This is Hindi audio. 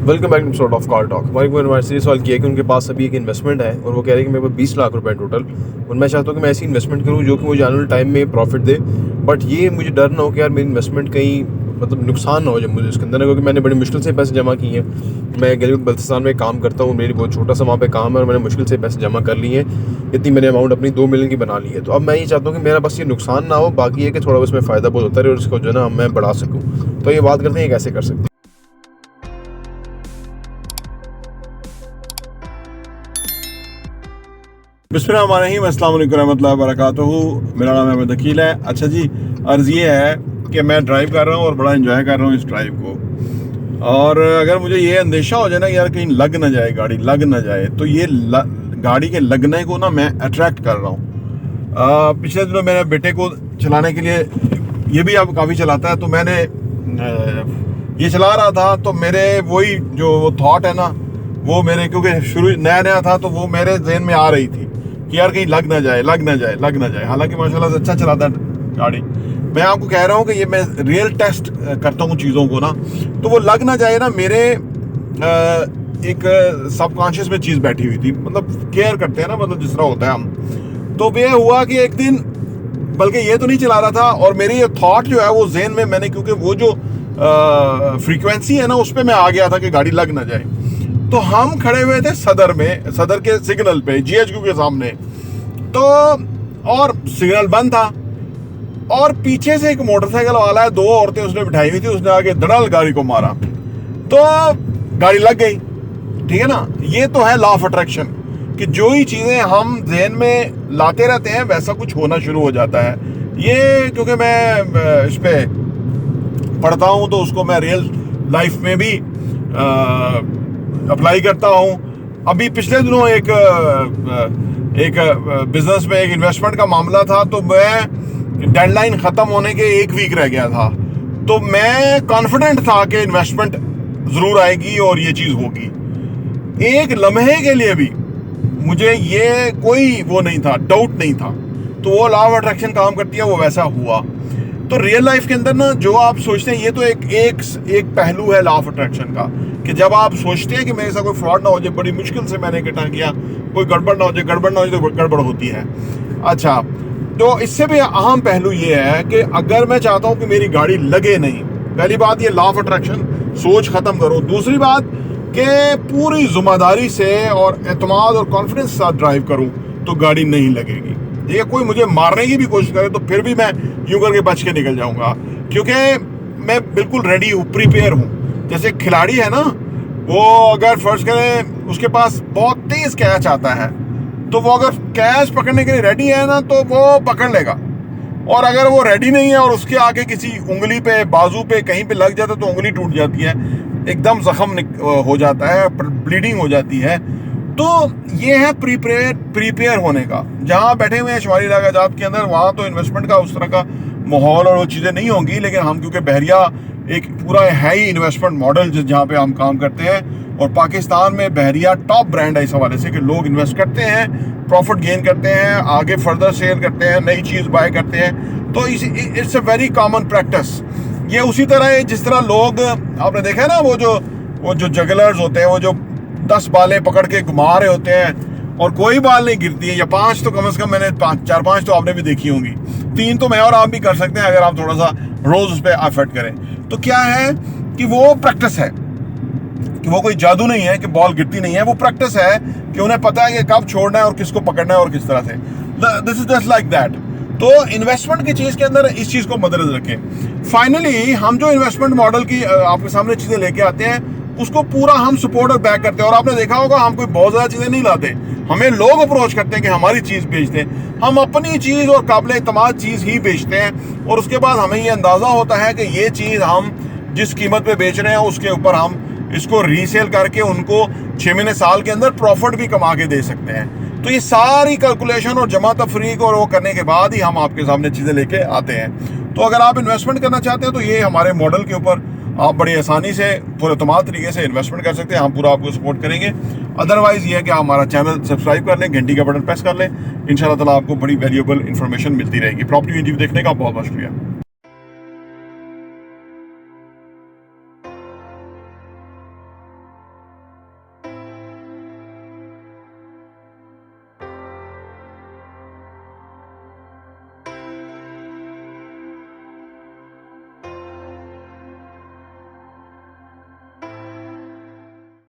Welcome back to sort of car talk. हमारे को यूनिवर्सिटी सवाल किया कि उनके पास अभी एक इन्वेस्टमेंट है और वो कह रहे हैं कि मेरे पास 20 लाख रुपए टोटल, और मैं चाहता हूँ कि मैं ऐसी इन्वेस्टमेंट करूँ जो कि मुझे आने वाले टाइम में प्रॉफिट दे। बट ये मुझे डर ना हो कि यार मेरी इन्वेस्टमेंट कहीं मतलब नुकसान ना हो जाए मुझे इसके अंदर, क्योंकि मैंने बड़ी मुश्किल से पैसे जमा किए हैं। मैं गिलगित बल्तिस्तान में काम करता हूँ, मेरी बहुत छोटा सा वहाँ पे काम है और मैंने मुश्किल से पैसे जमा कर लिए हैं। इतनी मैंने अमाउंट अपनी 2 मिलियन की बना ली है। तो अब मैं ये चाहता हूँ कि मेरा बस ये नुकसान ना हो, बाकी ये कि थोड़ा उसमें फ़ायदा बहुत होता है और इसको जो है ना मैं बढ़ा सकूँ। तो ये बात करते हैं कैसे कर सकते हैं। बिस्मिल्लाहिर्रहमानिर्रहीम, अस्सलाम वालेकुम रहमतुल्लाहि व बरकातुहू। मेरा नाम अहमद अकील है। अच्छा जी, अर्ज़ ये है कि मैं ड्राइव कर रहा हूँ और बड़ा एंजॉय कर रहा हूँ इस ड्राइव को। और अगर मुझे ये अंदेशा हो जाए ना कि यार कहीं लग ना जाए, गाड़ी लग ना जाए, तो ये गाड़ी के लगने को ना मैं अट्रैक्ट कर रहा हूँ। पिछले दिनों मेरे बेटे को चलाने के लिए, ये भी अब काफ़ी चलाता है, तो मैंने ये चला रहा था तो मेरे वही जो वो थॉट है ना, वो मेरे, क्योंकि शुरू नया नया था तो वो मेरे जहन में आ रही थी कि यार कहीं लग ना जाए, लग ना जाए, लग ना जाए। हालांकि माशाल्लाह से अच्छा चलाता है गाड़ी। मैं आपको कह रहा हूँ कि ये मैं रियल टेस्ट करता हूँ चीज़ों को ना, तो वो लग ना जाए ना, मेरे एक सबकॉन्शियस में चीज़ बैठी हुई थी। मतलब केयर करते हैं ना, मतलब जिस तरह होता है हम। तो ये हुआ कि एक दिन, बल्कि ये तो नहीं चला रहा था, और मेरी ये थॉट जो है वो जहन में मैंने, क्योंकि वो जो फ्रीक्वेंसी है ना उस पर मैं आ गया था कि गाड़ी लग ना जाए। तो हम खड़े हुए थे सदर में, सदर के सिग्नल पे, GHQ के सामने। तो और सिग्नल बंद था और पीछे से एक मोटरसाइकिल वाला है, 2 औरतें उसने बिठाई हुई थी, उसने आगे धड़ाल गाड़ी को मारा तो गाड़ी लग गई। ठीक है ना, ये तो है लॉ ऑफ अट्रैक्शन कि जो ही चीजें हम जहन में लाते रहते हैं वैसा कुछ होना शुरू हो जाता है। ये क्योंकि मैं इस पे पढ़ता हूँ तो उसको मैं रियल लाइफ में भी अप्लाई करता हूँ। अभी पिछले दिनों एक बिजनेस में एक इन्वेस्टमेंट का मामला था, तो मैं डेडलाइन ख़त्म होने के 1 वीक रह गया था, तो मैं कॉन्फिडेंट था कि इन्वेस्टमेंट ज़रूर आएगी और ये चीज़ होगी। एक लम्हे के लिए भी मुझे ये कोई वो नहीं था, डाउट नहीं था। तो वो लॉ ऑफ अट्रैक्शन काम करती है, वो वैसा हुआ। तो रियल लाइफ के अंदर ना जो आप सोचते हैं, ये तो एक पहलू है लॉ ऑफ अट्रैक्शन का, कि जब आप सोचते हैं कि मेरे साथ कोई फ्रॉड ना हो जाए, बड़ी मुश्किल से मैंने इकट्ठा किया, कोई गड़बड़ ना हो जाए, गड़बड़ ना हो जाए तो गड़बड़ होती है। अच्छा, तो इससे भी अहम पहलू ये है कि अगर मैं चाहता हूँ कि मेरी गाड़ी लगे नहीं, पहली बात ये लॉ ऑफ अट्रैक्शन सोच खत्म करो। दूसरी बात कि पूरी जिम्मेदारी से और एतमाद और कॉन्फिडेंस के साथ ड्राइव करूँ तो गाड़ी नहीं लगेगी। ये कोई मुझे मारने की भी कोशिश करे तो फिर भी मैं यूं करके बच के निकल जाऊंगा, क्योंकि मैं बिल्कुल रेडी हूँ, प्रिपेयर हूँ। जैसे खिलाड़ी है ना, वो अगर फर्ज करें उसके पास बहुत तेज कैच आता है, तो वो अगर कैच पकड़ने के लिए रेडी है ना तो वो पकड़ लेगा। और अगर वो रेडी नहीं है और उसके आगे किसी उंगली पे, बाजू पे, कहीं पे लग जाता है तो उंगली टूट जाती है, एकदम जख्म हो जाता है, ब्लीडिंग हो जाती है। तो ये है प्रीपेयर होने का। जहाँ बैठे हुए हैं शुमारी इलाका जात के अंदर, वहाँ तो इन्वेस्टमेंट का उस तरह का माहौल और वो चीज़ें नहीं होंगी, लेकिन हम क्योंकि बहरिया एक पूरा है ही इन्वेस्टमेंट मॉडल जहाँ पे हम काम करते हैं, और पाकिस्तान में बहरिया टॉप ब्रांड है इस हवाले से कि लोग इन्वेस्ट करते हैं, प्रॉफिट गेन करते हैं, आगे फर्दर सेल करते हैं, नई चीज़ बाय करते हैं। तो it's a very common practice. ये उसी तरह है जिस तरह लोग, आपने देखा है ना, वो जो जगलर्स होते हैं, वो जो 10 बालें पकड़ के घुमा रहे होते हैं और कोई बाल नहीं गिरती है, या 5 तो कम से कम मैंने 4-5 तो आपने भी देखी होंगी, 3 तो मैं और आप भी कर सकते हैं अगर आप थोड़ा सा रोज उस पर एफर्ट करें। तो क्या है कि वो प्रैक्टिस है, कि वो कोई जादू नहीं है कि बॉल गिरती नहीं है, वो प्रैक्टिस है कि उन्हें पता है कि कब छोड़ना है और किसको पकड़ना है और किस तरह से। This is just like that. तो इन्वेस्टमेंट की चीज़ के अंदर इस चीज़ को मद्देनजर रखें। फाइनली हम जो इन्वेस्टमेंट मॉडल की आपके सामने चीज़ें लेके आते हैं, उसको पूरा हम सपोर्ट और बैक करते हैं। और आपने देखा होगा हम कोई बहुत ज़्यादा चीज़ें नहीं लाते, हमें लोग अप्रोच करते हैं कि हमारी चीज़ बेचते हैं, हम अपनी चीज़ और काबिल एतमाद चीज़ ही बेचते हैं। और उसके बाद हमें ये अंदाज़ा होता है कि ये चीज़ हम जिस कीमत पे बेच रहे हैं उसके ऊपर हम इसको रीसेल करके उनको 6 महीने साल के अंदर प्रॉफिट भी कमा के दे सकते हैं। तो ये सारी कैलकुलेशन और जमा तफरीक और वो करने के बाद ही हम आपके सामने चीज़ें लेके आते हैं। तो अगर आप इन्वेस्टमेंट करना चाहते हैं तो ये हमारे मॉडल के ऊपर आप बड़ी आसानी से पूरे तमाम तरीके से इन्वेस्टमेंट कर सकते हैं, हम पूरा आपको सपोर्ट करेंगे। अदरवाइज ये है कि आप हमारा चैनल सब्सक्राइब कर लें, घंटी का बटन प्रेस कर लें, इंशाल्लाह ताला आपको बड़ी वैल्यूएबल इन्फॉर्मेशन मिलती रहेगी। प्रॉपर्टी वीडियो देखने का बहुत बहुत शुक्रिया।